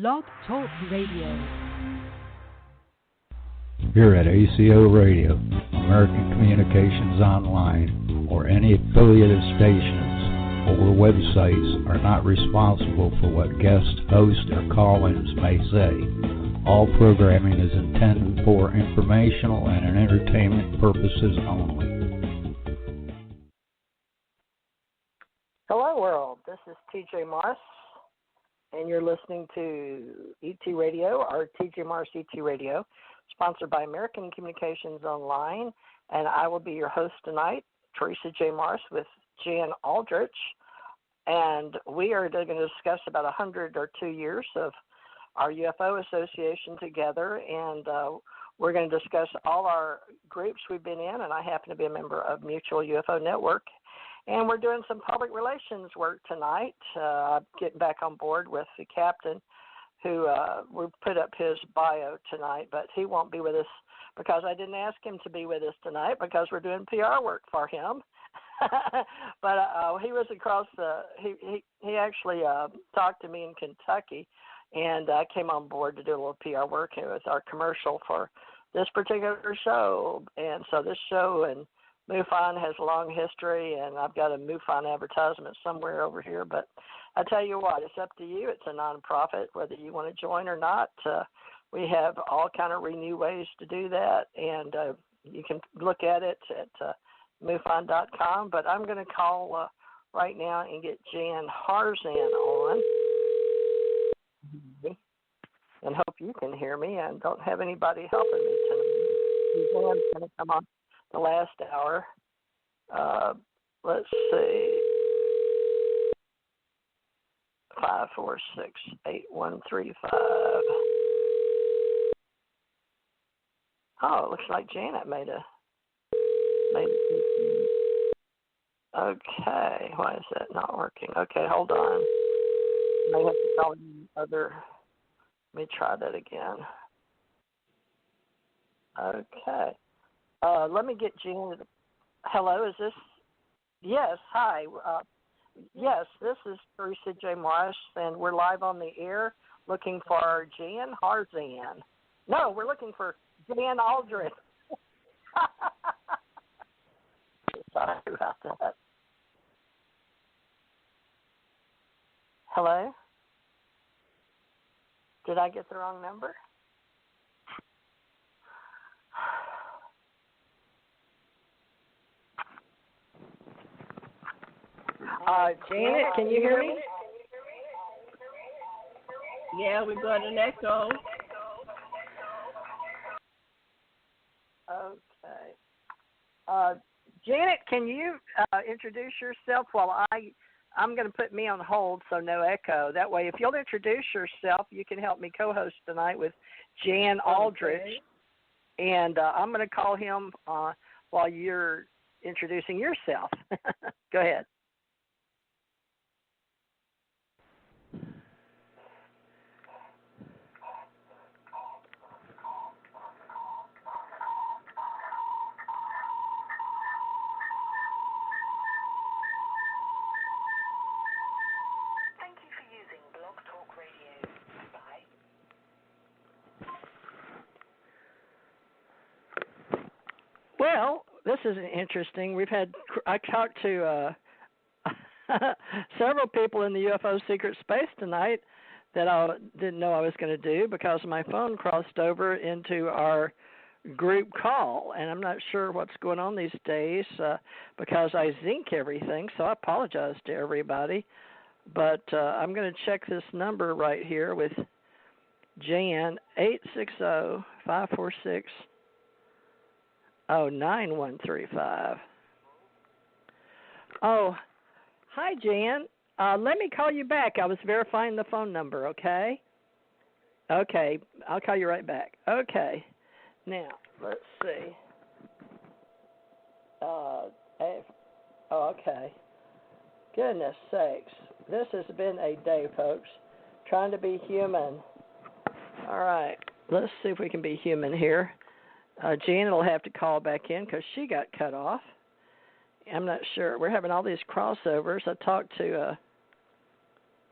Blog Talk Radio. Here at ACO Radio, American Communications Online, or any affiliated stations or websites are not responsible for what guest hosts or call-ins may say. All programming is intended for informational and entertainment purposes only. Hello, world. This is TJ Morris, and you're listening to ET Radio, or TJ Morris ET Radio, sponsored by American Communications Online, and I will be your host tonight, Theresa J. Morris, with Jan Aldrich, and we are going to discuss about 102 years of our UFO association together, and we're going to discuss all our groups we've been in, and I happen to be a member of Mutual UFO Network, and we're doing some public relations work tonight. I'm getting back on board with the captain, who we put up his bio tonight, but he won't be with us because I didn't ask him to be with us tonight because we're doing PR work for him. But he was across he actually talked to me in Kentucky, and I came on board to do a little PR work. It was our commercial for this particular show, and so this show and MUFON has a long history, and I've got a MUFON advertisement somewhere over here. But I tell you what, it's up to you. It's a nonprofit, whether you want to join or not. We have all kind of new ways to do that, and you can look at it at MUFON.com. But I'm going to call right now and get Jan Harzan on, and hope you can hear me. I don't have anybody helping me tonight. Jan's going to come on the last hour. Let's see. 546-8135. Oh, it looks like Janet made it. Okay, why is that not working? Okay, hold on. May have to call other. Let me try that again. Okay. Let me get Janet. Hello, is this? Yes, hi. Yes, this is Theresa J. Morris, and we're live on the air looking for Jan Harzan. No, we're looking for Jan Aldrich. Sorry about that. Hello? Did I get the wrong number? Janet, can you hear me? Yeah, we got an echo. Okay. Janet, can you introduce yourself while I'm going to put me on hold so no echo. That way, if you'll introduce yourself, you can help me co-host tonight with Jan Aldrich. Okay. And I'm going to call him while you're introducing yourself. Go ahead. Well, this is interesting. I talked to several people in the UFO secret space tonight that I didn't know I was going to do because my phone crossed over into our group call, and I'm not sure what's going on these days because I zinc everything, so I apologize to everybody. But I'm going to check this number right here with Jan, 860-546. 9135. Oh, hi, Jan. Let me call you back. I was verifying the phone number, okay? Okay, I'll call you right back. Okay. Now, let's see. Okay. Goodness sakes. This has been a day, folks. Trying to be human. All right. Let's see if we can be human here. Janet will have to call back in because she got cut off. I'm not sure. We're having all these crossovers. I talked to,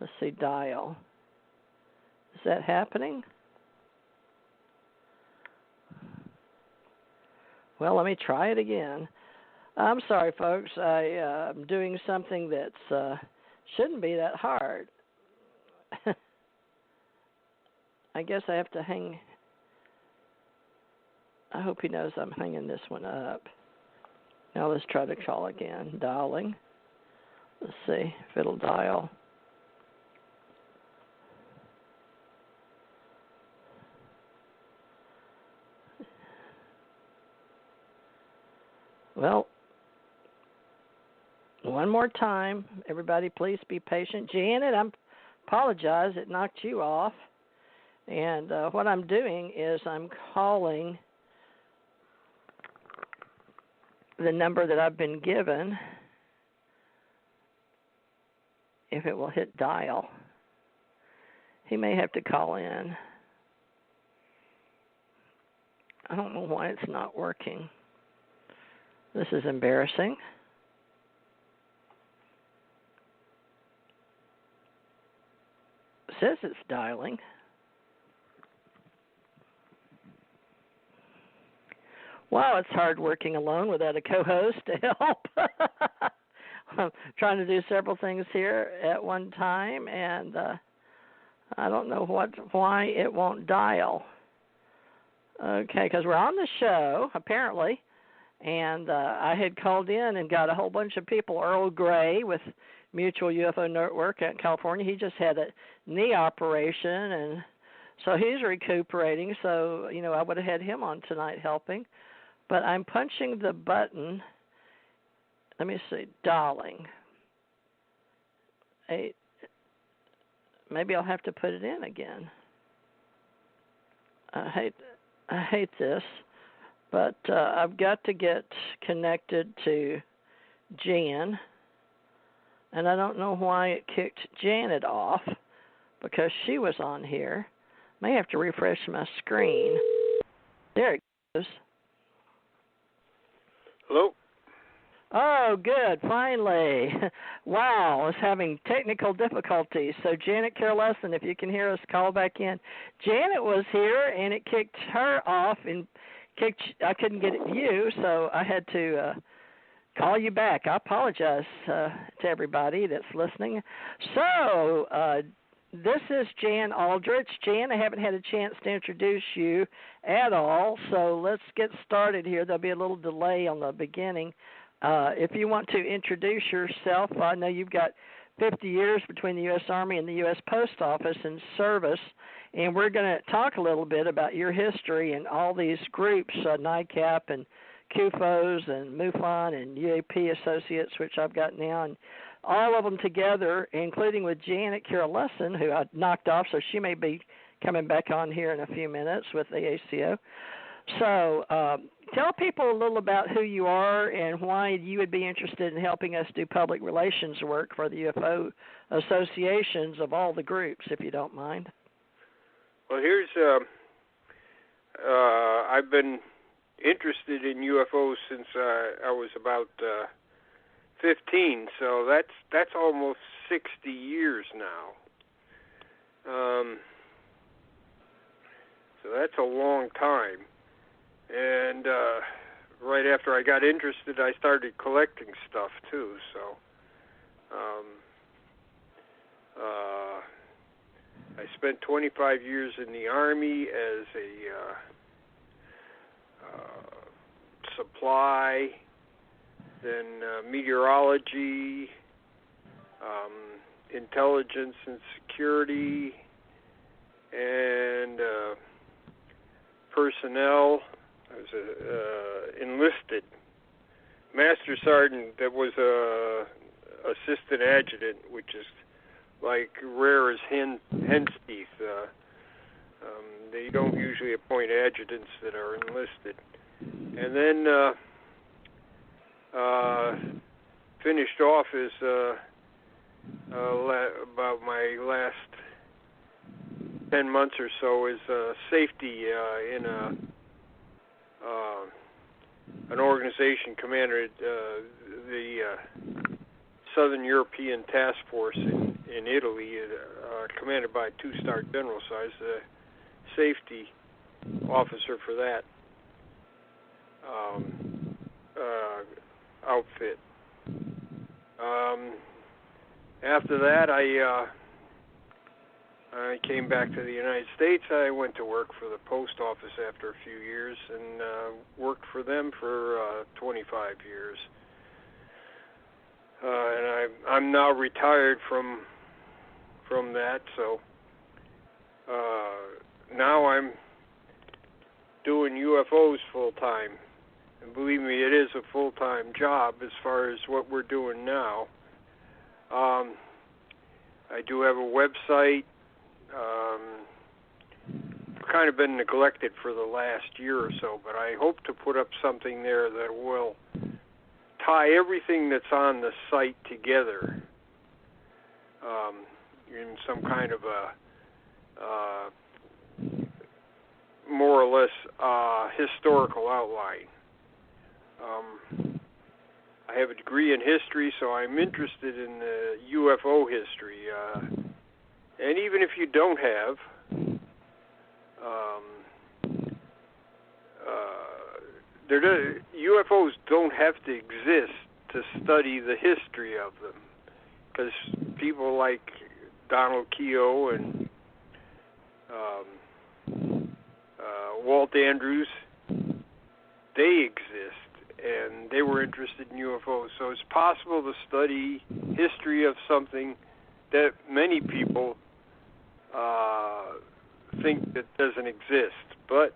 let's see, dial. Is that happening? Well, let me try it again. I'm sorry, folks. I'm doing something that shouldn't be that hard. I guess I have to hang. I hope he knows I'm hanging this one up. Now let's try to call again. Dialing. Let's see if it'll dial. Well, one more time. Everybody, please be patient. Janet, I apologize. It knocked you off. And what I'm doing is I'm calling the number that I've been given, if it will hit dial. He may have to call in. I don't know why it's not working. This is embarrassing. It says it's dialing. Wow, it's hard working alone without a co-host to help. I'm trying to do several things here at one time, and I don't know why it won't dial. Okay, because we're on the show, apparently, and I had called in and got a whole bunch of people. Earl Gray with Mutual UFO Network out in California, he just had a knee operation, and so he's recuperating. So, I would have had him on tonight helping. But I'm punching the button. Let me see, dialing. Maybe I'll have to put it in again. I hate this, but I've got to get connected to Jan, and I don't know why it kicked Janet off because she was on here. May have to refresh my screen. There it goes. Hello? Oh, good, finally. Wow, I was having technical difficulties. So Janet Lessin, if you can hear us, call back in. Janet was here, and it kicked her off, and I couldn't get you, so I had to call you back. I apologize to everybody that's listening. So this is Jan Aldrich. Jan, I haven't had a chance to introduce you at all, so let's get started here. There'll be a little delay on the beginning. If you want to introduce yourself, I know you've got 50 years between the U.S. Army and the U.S. Post Office in service, and we're going to talk a little bit about your history and all these groups, NICAP and CUFOs and MUFON and UAP Associates, which I've got now, and all of them together, including with Janet Lessin, who I knocked off, so she may be coming back on here in a few minutes with the ACO. So tell people a little about who you are and why you would be interested in helping us do public relations work for the UFO associations of all the groups, if you don't mind. Well, here's I've been interested in UFOs since I was about 15, so that's almost 60 years now. So that's a long time. And right after I got interested, I started collecting stuff too. So I spent 25 years in the Army as a supply, then meteorology, intelligence and security, and personnel. I was enlisted master sergeant that was a assistant adjutant, which is like rare as hen's teeth. They don't usually appoint adjutants that are enlisted. And then finished off as about my last 10 months or so as safety in an organization commanded the Southern European Task Force in in Italy, commanded by a 2-star general, so I was the safety officer for that outfit. After that, I came back to the United States. I went to work for the post office after a few years and worked for them for 25 years. And I'm now retired from that, so now I'm doing UFOs full time. And believe me, it is a full-time job as far as what we're doing now. I do have a website. Kind of been neglected for the last year or so, but I hope to put up something there that will tie everything that's on the site together in some kind of a more or less historical outline. I have a degree in history, so I'm interested in the UFO history. And even if you don't have, UFOs don't have to exist to study the history of them, because people like Donald Keogh and Walt Andrews, they exist, and they were interested in UFOs. So it's possible to study history of something that many people think that doesn't exist, but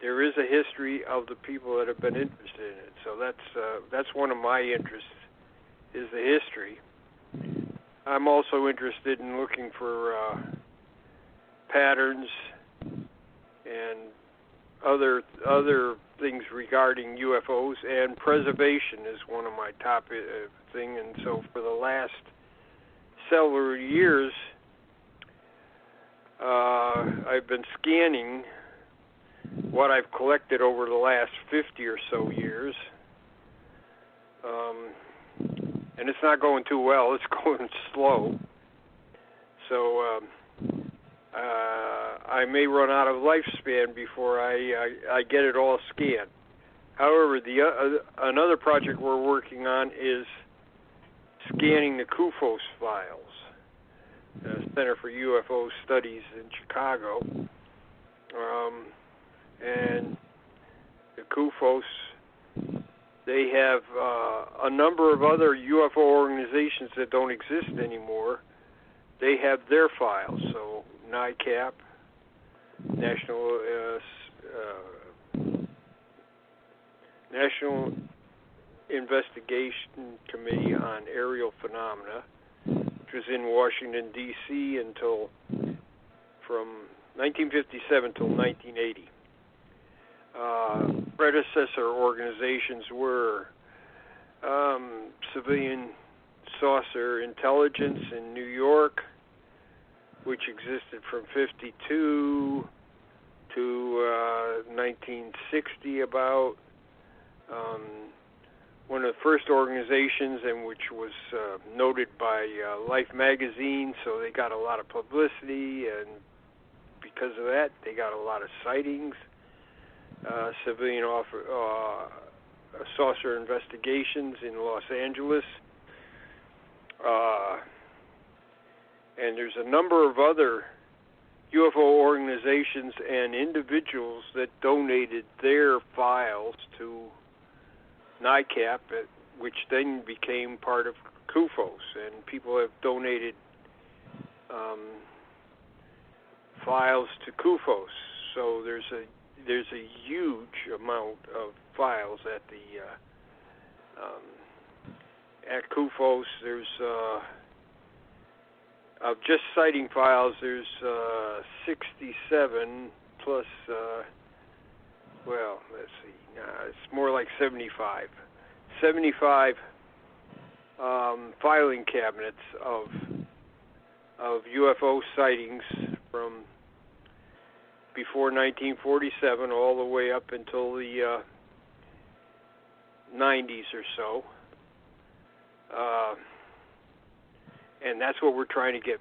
there is a history of the people that have been interested in it. So that's one of my interests, is the history. I'm also interested in looking for patterns and other things regarding UFOs, and preservation is one of my top thing. And so for the last several years, I've been scanning what I've collected over the last 50 or so years. And it's not going too well. It's going slow. So I may run out of lifespan before I get it all scanned. However, another project we're working on is scanning the CUFOS files, the Center for UFO Studies in Chicago. And the CUFOS, they have a number of other UFO organizations that don't exist anymore. They have their files. So NICAP, National Investigation Committee on Aerial Phenomena, which was in Washington, D.C. from 1957 till 1980. Predecessor organizations were Civilian Saucer Intelligence in New York, which existed from 52 to 1960 about. One of the first organizations, and which was noted by Life magazine, so they got a lot of publicity, and because of that, they got a lot of sightings. Civilian Saucer Investigations in Los Angeles. And there's a number of other UFO organizations and individuals that donated their files to NICAP, which then became part of CUFOS, and people have donated files to CUFOS. So there's a huge amount of files at CUFOS. There's of just sighting files. There's 67 plus. Well, let's see. It's more like 75. 75 filing cabinets of UFO sightings from before 1947 all the way up until the 90s or so. and that's what we're trying to get